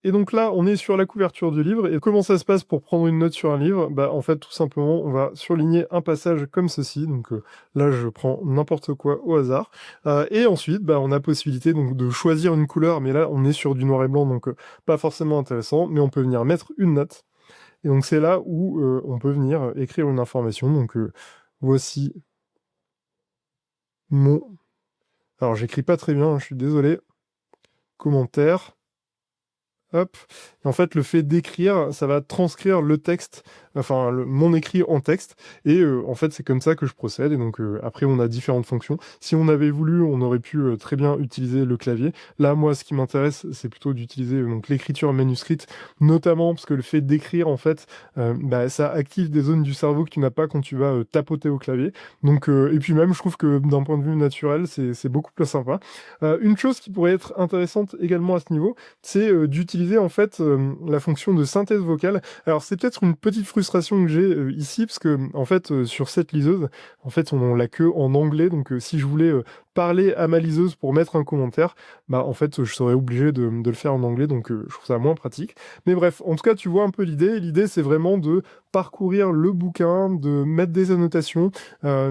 Et donc là, on est sur la couverture du livre et comment ça se passe pour prendre une note sur un livre? Bah, en fait, tout simplement, on va surligner un passage comme ceci, donc là, je prends n'importe quoi au hasard, et ensuite, bah, on a possibilité donc de choisir une couleur, mais là, on est sur du noir et blanc, donc pas forcément intéressant, mais on peut venir mettre une note et donc c'est là où, on peut venir, écrire une information, donc voici mon alors j'écris pas très bien, hein, je suis désolé, commentaire. Hop, et en fait, le fait d'écrire, ça va transcrire le texte, enfin mon écrit en texte, et en fait, c'est comme ça que je procède. Et donc après, on a différentes fonctions. Si on avait voulu, on aurait pu très bien utiliser le clavier. Là, moi, ce qui m'intéresse, c'est plutôt d'utiliser donc l'écriture manuscrite, notamment parce que le fait d'écrire, en fait, bah, ça active des zones du cerveau que tu n'as pas quand tu vas tapoter au clavier. Donc, et puis même, je trouve que d'un point de vue naturel, c'est beaucoup plus sympa. Une chose qui pourrait être intéressante également à ce niveau, c'est d'utiliser en fait la fonction de synthèse vocale. Alors c'est peut-être une petite frustration que j'ai ici, parce que en fait sur cette liseuse, en fait on l'a que en anglais, donc si je voulais parler à ma liseuse pour mettre un commentaire, bah en fait je serais obligé de le faire en anglais, donc je trouve ça moins pratique. Mais bref, en tout cas tu vois un peu l'idée. L'idée c'est vraiment de parcourir le bouquin, de mettre des annotations.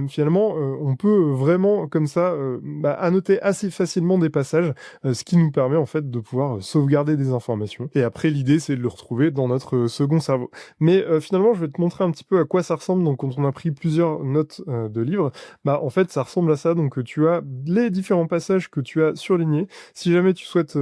Finalement, on peut vraiment comme ça bah, annoter assez facilement des passages, ce qui nous permet en fait de pouvoir sauvegarder des informations. Et après, l'idée, c'est de le retrouver dans notre second cerveau. Mais finalement, je vais te montrer un petit peu à quoi ça ressemble. Donc, quand on a pris plusieurs notes de livres, bah en fait, ça ressemble à ça. Donc, tu as les différents passages que tu as surlignés. Si jamais tu souhaites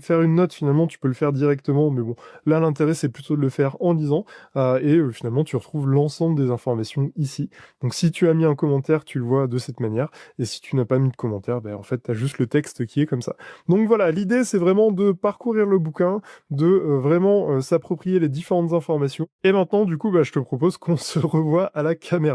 faire une note, finalement, tu peux le faire directement. Mais bon, là, l'intérêt, c'est plutôt de le faire en lisant. Et finalement, tu retrouves l'ensemble des informations ici. Donc, si tu as mis un commentaire, tu le vois de cette manière. Et si tu n'as pas mis de commentaire, ben, en fait, tu as juste le texte qui est comme ça. Donc voilà, l'idée, c'est vraiment de parcourir le bouquin, de vraiment s'approprier les différentes informations. Et maintenant, du coup, bah, je te propose qu'on se revoie à la caméra.